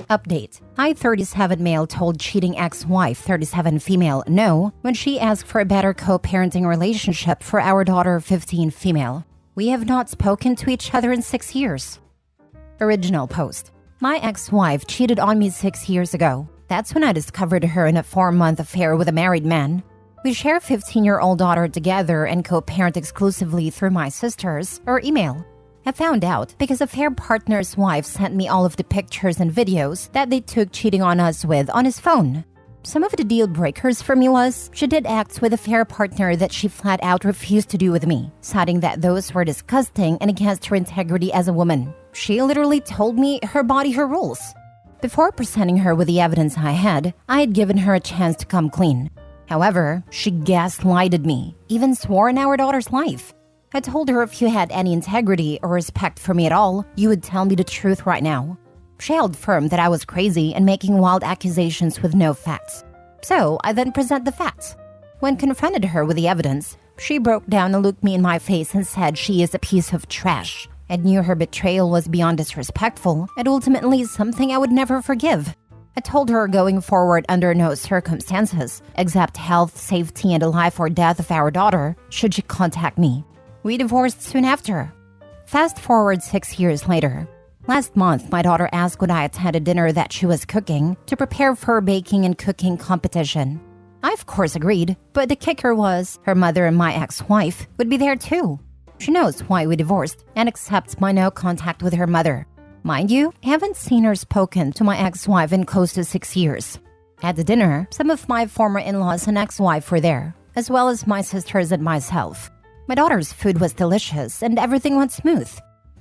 Update. High 37 male told cheating ex-wife 37 female no when she asked for a better co-parenting relationship for our daughter 15 female. We have not spoken to each other in 6 years. Original post. My ex-wife cheated on me 6 years ago. That's when I discovered her in a 4-month affair with a married man. We share a 15-year-old daughter together and co-parent exclusively through my sisters or email. I found out because affair partner's wife sent me all of the pictures and videos that they took cheating on us with on his phone. Some of the deal breakers for me was she did acts with affair partner that she flat out refused to do with me, citing that those were disgusting and against her integrity as a woman. She literally told me her body, her rules. Before presenting her with the evidence I had given her a chance to come clean. However, she gaslighted me, even swore in our daughter's life. I told her if you had any integrity or respect for me at all, you would tell me the truth right now. She held firm that I was crazy and making wild accusations with no facts. So I then present the facts. When confronted her with the evidence, she broke down and looked me in my face and said she is a piece of trash and knew her betrayal was beyond disrespectful and ultimately something I would never forgive. I told her going forward under no circumstances, except health, safety, and the life or death of our daughter, should she contact me. We divorced soon after. Fast forward 6 years later. Last month, my daughter asked would I attend a dinner that she was cooking to prepare for her baking and cooking competition. I of course agreed, but the kicker was her mother and my ex-wife would be there too. She knows why we divorced and accepts my no contact with her mother. Mind you, I haven't seen or spoken to my ex-wife in close to 6 years. At the dinner, some of my former in-laws and ex-wife were there, as well as my sisters and myself. My daughter's food was delicious and everything went smooth.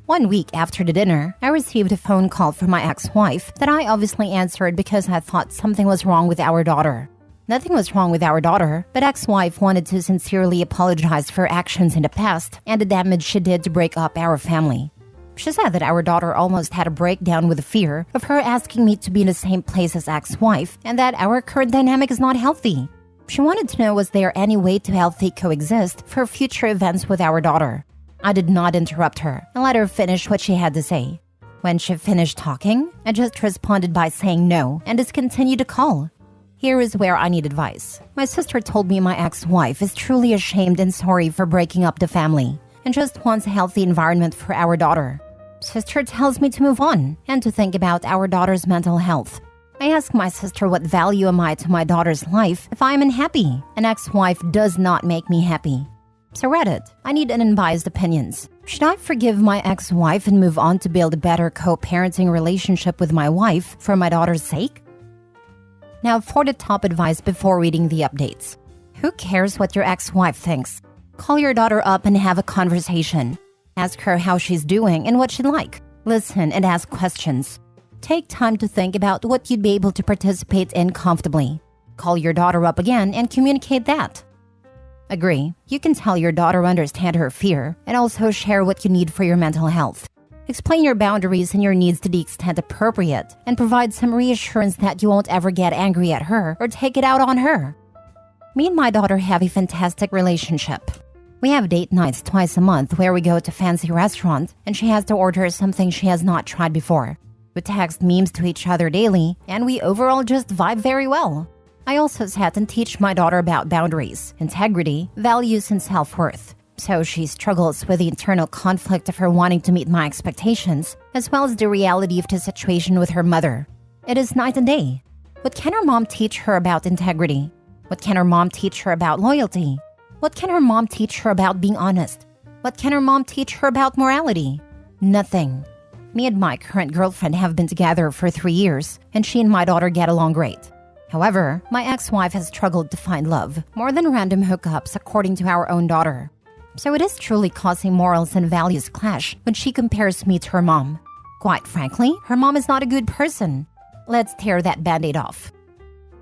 1 week after the dinner, I received a phone call from my ex-wife that I obviously answered because I thought something was wrong with our daughter. Nothing was wrong with our daughter, but ex-wife wanted to sincerely apologize for her actions in the past and the damage she did to break up our family. She said that our daughter almost had a breakdown with the fear of her asking me to be in the same place as ex-wife and that our current dynamic is not healthy. She wanted to know was there any way to healthy coexist for future events with our daughter. I did not interrupt her and let her finish what she had to say. When she finished talking, I just responded by saying no and discontinued the call. Here is where I need advice. My sister told me my ex-wife is truly ashamed and sorry for breaking up the family and just wants a healthy environment for our daughter. Sister tells me to move on and to think about our daughter's mental health. I ask my sister what value am I to my daughter's life if I am unhappy. An ex-wife does not make me happy. So Reddit, I need an unbiased opinions. Should I forgive my ex-wife and move on to build a better co-parenting relationship with my wife for my daughter's sake? Now for the top advice before reading the updates. Who cares what your ex-wife thinks? Call your daughter up and have a conversation. Ask her how she's doing and what she'd like. Listen and ask questions. Take time to think about what you'd be able to participate in comfortably. Call your daughter up again and communicate that. Agree, you can tell your daughter understand her fear and also share what you need for your mental health. Explain your boundaries and your needs to the extent appropriate and provide some reassurance that you won't ever get angry at her or take it out on her. Me and my daughter have a fantastic relationship. We have date nights twice a month where we go to fancy restaurants and she has to order something she has not tried before. We text memes to each other daily, and we overall just vibe very well. I also set and teach my daughter about boundaries, integrity, values, and self-worth. So she struggles with the internal conflict of her wanting to meet my expectations, as well as the reality of the situation with her mother. It is night and day. What can her mom teach her about integrity? What can her mom teach her about loyalty? What can her mom teach her about being honest? What can her mom teach her about morality? Nothing. Me and my current girlfriend have been together for 3 years, and she and my daughter get along great. However, my ex-wife has struggled to find love, more than random hookups according to our own daughter. So it is truly causing morals and values clash when she compares me to her mom. Quite frankly, her mom is not a good person. Let's tear that band-aid off.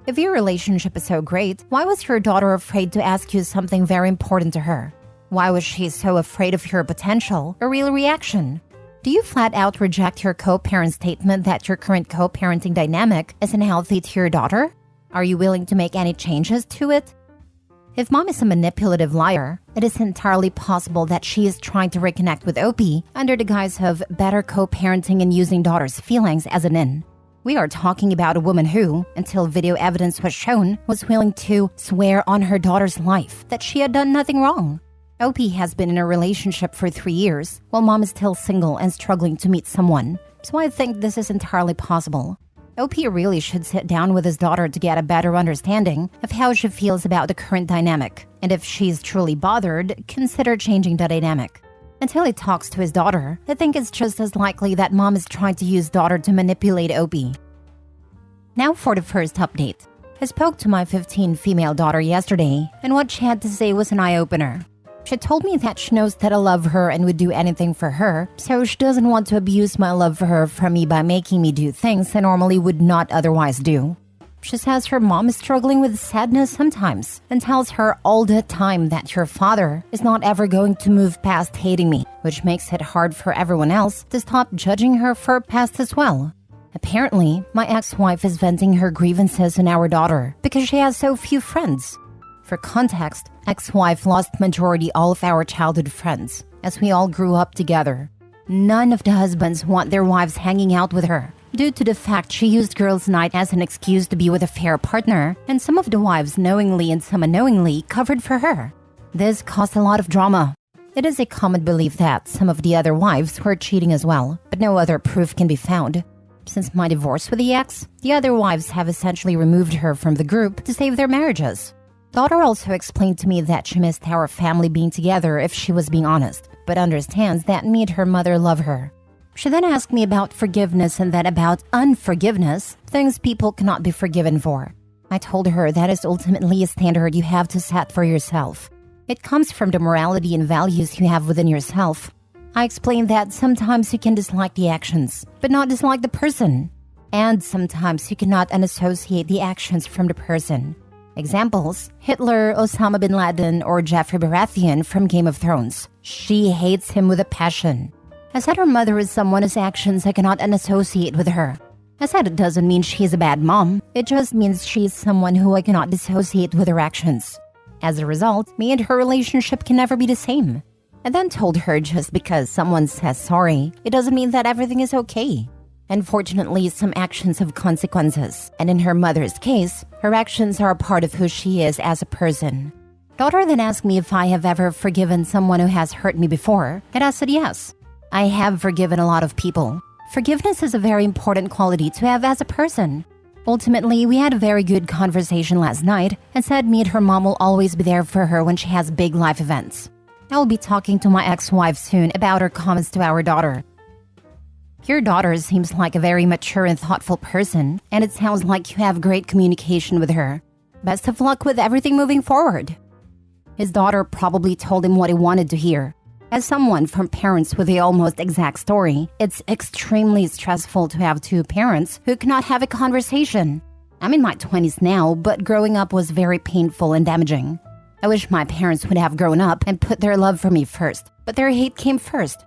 If your relationship is so great, why was your daughter afraid to ask you something very important to her? Why was she so afraid of your potential or real reaction? Do you flat out reject your co-parent statement that your current co-parenting dynamic is unhealthy to your daughter? Are you willing to make any changes to it? If mom is a manipulative liar, it is entirely possible that she is trying to reconnect with OP under the guise of better co-parenting and using daughter's feelings as an in. We are talking about a woman who, until video evidence was shown, was willing to swear on her daughter's life that she had done nothing wrong. Opie has been in a relationship for 3 years, while mom is still single and struggling to meet someone, so I think this is entirely possible. Opie really should sit down with his daughter to get a better understanding of how she feels about the current dynamic, and if she's truly bothered, consider changing the dynamic. Until he talks to his daughter, I think it's just as likely that mom is trying to use daughter to manipulate Opie. Now for the first update. I spoke to my 15 female daughter yesterday, and what she had to say was an eye-opener. She told me that she knows that I love her and would do anything for her, so she doesn't want to abuse my love for her from me by making me do things I normally would not otherwise do. She says her mom is struggling with sadness sometimes and tells her all the time that her father is not ever going to move past hating me, which makes it hard for everyone else to stop judging her for her past as well. Apparently, my ex-wife is venting her grievances on our daughter because she has so few friends. For context, ex-wife lost majority all of our childhood friends, as we all grew up together. None of the husbands want their wives hanging out with her, due to the fact she used girls' night as an excuse to be with a fair partner, and some of the wives knowingly and some unknowingly covered for her. This caused a lot of drama. It is a common belief that some of the other wives were cheating as well, but no other proof can be found. Since my divorce with the ex, the other wives have essentially removed her from the group to save their marriages. Daughter also explained to me that she missed our family being together if she was being honest, but understands that me and her mother love her. She then asked me about forgiveness and then about unforgiveness, things people cannot be forgiven for. I told her that is ultimately a standard you have to set for yourself. It comes from the morality and values you have within yourself. I explained that sometimes you can dislike the actions, but not dislike the person. And sometimes you cannot unassociate the actions from the person. Examples: Hitler, Osama bin Laden, or Jeffrey Baratheon from Game of Thrones. She hates him with a passion. I said her mother is someone whose actions I cannot unassociate with her. I said it doesn't mean she's a bad mom, it just means she's someone who I cannot dissociate with her actions. As a result, me and her relationship can never be the same. I then told her just because someone says sorry, it doesn't mean that everything is okay. Unfortunately, some actions have consequences, and in her mother's case, her actions are a part of who she is as a person. Daughter then asked me if I have ever forgiven someone who has hurt me before, and I said yes. I have forgiven a lot of people. Forgiveness is a very important quality to have as a person. Ultimately, we had a very good conversation last night and said me and her mom will always be there for her when she has big life events. I will be talking to my ex-wife soon about her comments to our daughter. Your daughter seems like a very mature and thoughtful person, and it sounds like you have great communication with her. Best of luck with everything moving forward. His daughter probably told him what he wanted to hear. As someone from parents with the almost exact story, it's extremely stressful to have two parents who cannot have a conversation. I'm in my 20s now, but growing up was very painful and damaging. I wish my parents would have grown up and put their love for me first, but their hate came first.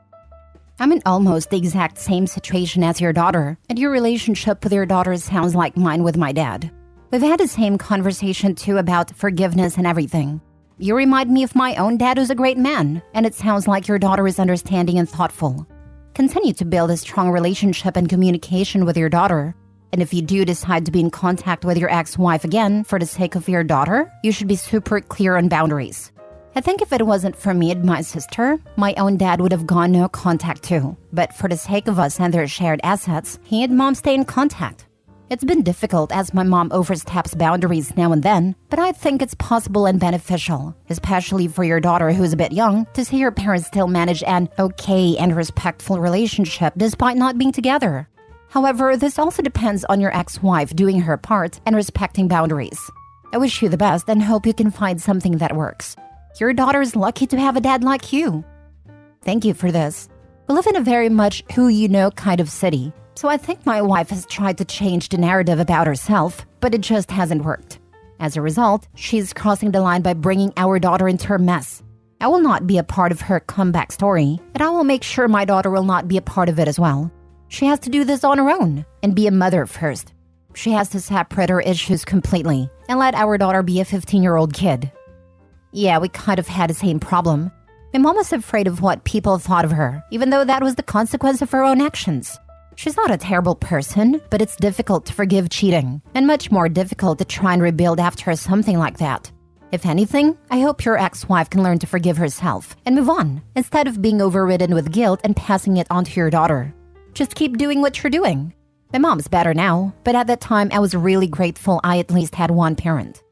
I'm in almost the exact same situation as your daughter, and your relationship with your daughter sounds like mine with my dad. We've had the same conversation too about forgiveness and everything. You remind me of my own dad who's a great man, and it sounds like your daughter is understanding and thoughtful. Continue to build a strong relationship and communication with your daughter. And if you do decide to be in contact with your ex-wife again for the sake of your daughter, you should be super clear on boundaries. I think if it wasn't for me and my sister, my own dad would have gone no contact too. But for the sake of us and their shared assets, he and mom stay in contact. It's been difficult as my mom oversteps boundaries now and then, but I think it's possible and beneficial, especially for your daughter who's a bit young, to see her parents still manage an okay and respectful relationship despite not being together. However, this also depends on your ex-wife doing her part and respecting boundaries. I wish you the best and hope you can find something that works. Your daughter is lucky to have a dad like you. Thank you for this. We live in a very much who-you-know kind of city, so I think my wife has tried to change the narrative about herself, but it just hasn't worked. As a result, she's crossing the line by bringing our daughter into her mess. I will not be a part of her comeback story, and I will make sure my daughter will not be a part of it as well. She has to do this on her own and be a mother first. She has to separate her issues completely and let our daughter be a 15-year-old kid. Yeah, we kind of had the same problem. My mom was afraid of what people thought of her, even though that was the consequence of her own actions. She's not a terrible person, but it's difficult to forgive cheating, and much more difficult to try and rebuild after something like that. If anything, I hope your ex-wife can learn to forgive herself and move on, instead of being overridden with guilt and passing it on to your daughter. Just keep doing what you're doing. My mom's better now, but at that time I was really grateful I at least had one parent.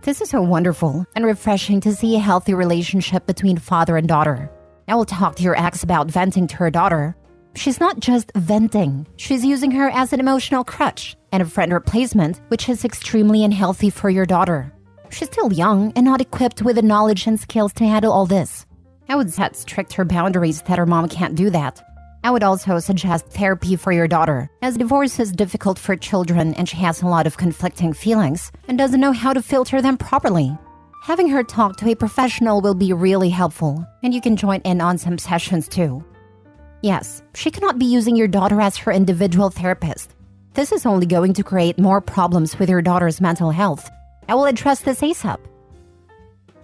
This is so wonderful and refreshing to see a healthy relationship between father and daughter. I will talk to your ex about venting to her daughter. She's not just venting, she's using her as an emotional crutch and a friend replacement, which is extremely unhealthy for your daughter. She's still young and not equipped with the knowledge and skills to handle all this. I would set stricter boundaries that her mom can't do that. I would also suggest therapy for your daughter, as divorce is difficult for children and she has a lot of conflicting feelings and doesn't know how to filter them properly. Having her talk to a professional will be really helpful, and you can join in on some sessions too. Yes, she cannot be using your daughter as her individual therapist. This is only going to create more problems with your daughter's mental health. I will address this ASAP.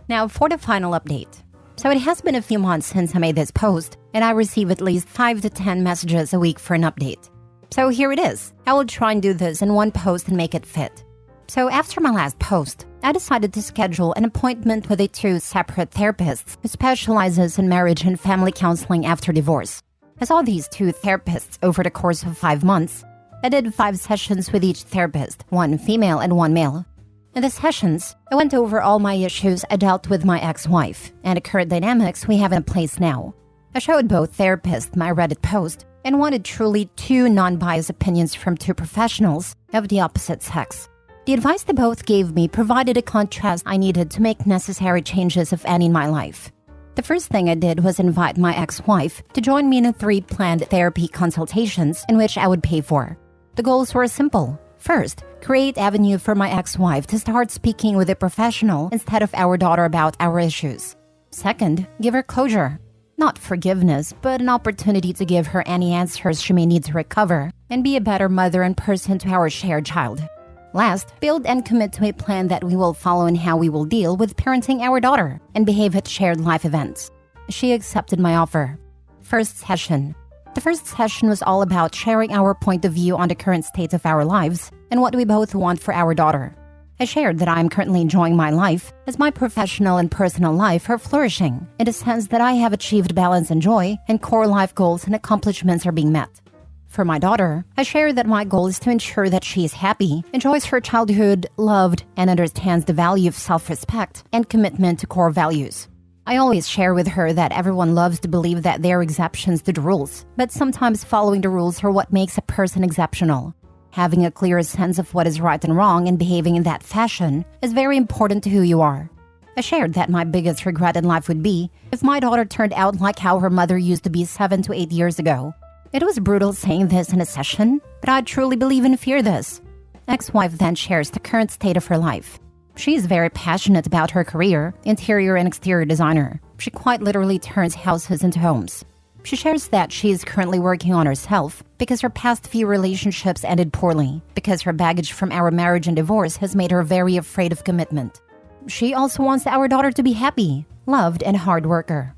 Now for the final update. So it has been a few months since I made this post, and I receive at least 5 to 10 messages a week for an update. So here it is. I will try and do this in one post and make it fit. So after my last post, I decided to schedule an appointment with 2 separate therapists who specializes in marriage and family counseling after divorce. I saw these 2 therapists over the course of 5 months. I did 5 sessions with each therapist, 1 female and 1 male. In the sessions, I went over all my issues I dealt with my ex-wife and the current dynamics we have in place now. I showed both therapists my Reddit post and wanted truly 2 non-biased opinions from 2 professionals of the opposite sex. The advice they both gave me provided a contrast I needed to make necessary changes, if any, in my life. The first thing I did was invite my ex-wife to join me in 3 planned therapy consultations in which I would pay for. The goals were simple. First, create avenue for my ex-wife to start speaking with a professional instead of our daughter about our issues. Second, give her closure. Not forgiveness, but an opportunity to give her any answers she may need to recover and be a better mother and person to our shared child. Last, build and commit to a plan that we will follow in how we will deal with parenting our daughter and behave at shared life events. She accepted my offer. First session. The first session was all about sharing our point of view on the current state of our lives and what we both want for our daughter. I shared that I am currently enjoying my life as my professional and personal life are flourishing in the sense that I have achieved balance and joy and core life goals and accomplishments are being met. For my daughter, I shared that my goal is to ensure that she is happy, enjoys her childhood, loved, and understands the value of self-respect and commitment to core values. I always share with her that everyone loves to believe that there are exceptions to the rules, but sometimes following the rules are what makes a person exceptional. Having a clear sense of what is right and wrong and behaving in that fashion is very important to who you are. I shared that my biggest regret in life would be if my daughter turned out like how her mother used to be 7 to 8 years ago. It was brutal saying this in a session, but I truly believe and fear this. Ex-wife then shares the current state of her life. She is very passionate about her career, interior and exterior designer. She quite literally turns houses into homes. She shares that she is currently working on herself because her past few relationships ended poorly, because her baggage from our marriage and divorce has made her very afraid of commitment. She also wants our daughter to be happy, loved, and a hard worker.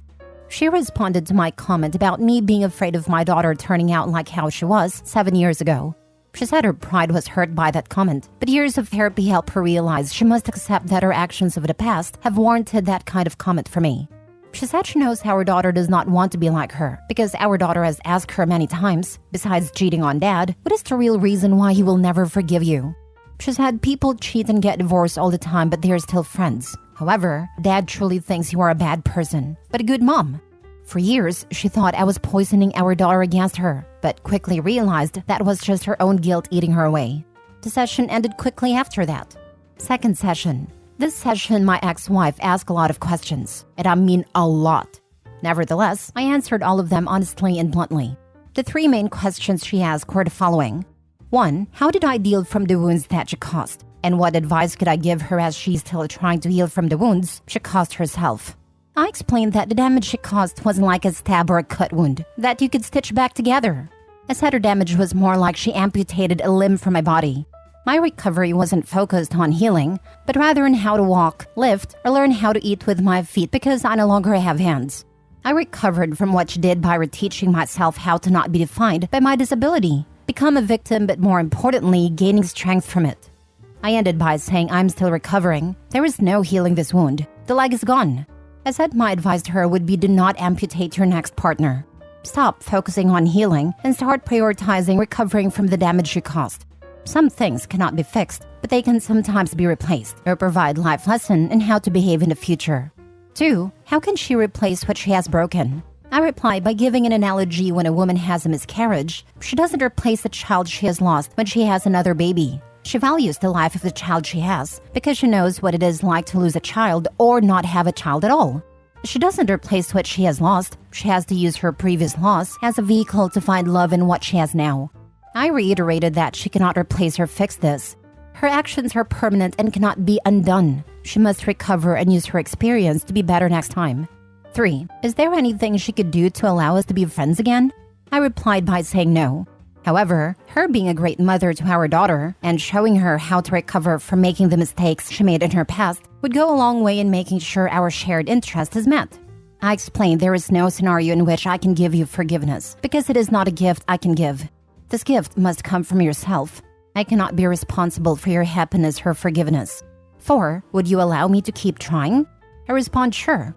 She responded to my comment about me being afraid of my daughter turning out like how she was 7 years ago. She said her pride was hurt by that comment, but years of therapy helped her realize she must accept that her actions of the past have warranted that kind of comment from me. She said she knows our daughter does not want to be like her, because our daughter has asked her many times, besides cheating on dad, what is the real reason why he will never forgive you? She said people cheat and get divorced all the time, but they are still friends. However, dad truly thinks you are a bad person, but a good mom. For years, she thought I was poisoning our daughter against her, but quickly realized that was just her own guilt eating her away. The session ended quickly after that. Second session. This session, my ex-wife asked a lot of questions, and I mean a lot. Nevertheless, I answered all of them honestly and bluntly. The 3 main questions she asked were the following. 1. How did I deal from the wounds that she caused? And what advice could I give her as she's still trying to heal from the wounds she caused herself? I explained that the damage she caused wasn't like a stab or a cut wound that you could stitch back together. I said her damage was more like she amputated a limb from my body. My recovery wasn't focused on healing, but rather on how to walk, lift, or learn how to eat with my feet because I no longer have hands. I recovered from what she did by reteaching myself how to not be defined by my disability, become a victim, but more importantly, gaining strength from it. I ended by saying I'm still recovering. There is no healing this wound. The leg is gone. I said my advice to her would be do not amputate your next partner. Stop focusing on healing and start prioritizing recovering from the damage you caused. Some things cannot be fixed, but they can sometimes be replaced or provide life lesson in how to behave in the future. 2. How can she replace what she has broken? I reply by giving an analogy. When a woman has a miscarriage, she doesn't replace the child she has lost when she has another baby. She values the life of the child she has because she knows what it is like to lose a child or not have a child at all. She doesn't replace what she has lost. She has to use her previous loss as a vehicle to find love in what she has now. I reiterated that she cannot replace or fix this. Her actions are permanent and cannot be undone. She must recover and use her experience to be better next time. 3. Is there anything she could do to allow us to be friends again? I replied by saying no. However, her being a great mother to our daughter and showing her how to recover from making the mistakes she made in her past would go a long way in making sure our shared interest is met. I explained there is no scenario in which I can give you forgiveness because it is not a gift I can give. This gift must come from yourself. I cannot be responsible for your happiness or forgiveness. 4. Would you allow me to keep trying? I respond, sure.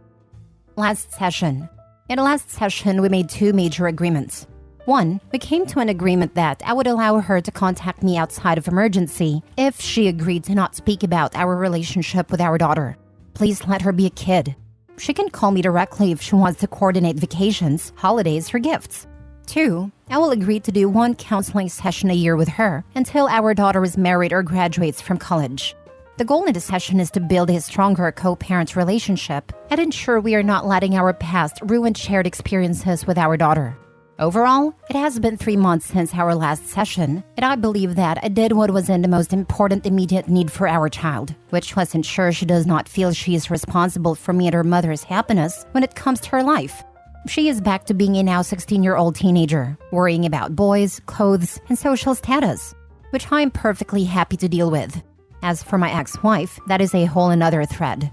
Last session. In the last session, we made 2 major agreements. 1. We came to an agreement that I would allow her to contact me outside of emergency if she agreed to not speak about our relationship with our daughter. Please let her be a kid. She can call me directly if she wants to coordinate vacations, holidays, or gifts. 2. I will agree to do 1 counseling session a year with her until our daughter is married or graduates from college. The goal in the session is to build a stronger co-parent relationship and ensure we are not letting our past ruin shared experiences with our daughter. Overall, it has been 3 months since our last session, and I believe that I did what was in the most important immediate need for our child, which was ensure she does not feel she is responsible for me and her mother's happiness when it comes to her life. She is back to being a now 16-year-old teenager, worrying about boys, clothes, and social status, which I am perfectly happy to deal with. As for my ex-wife, that is a whole another thread.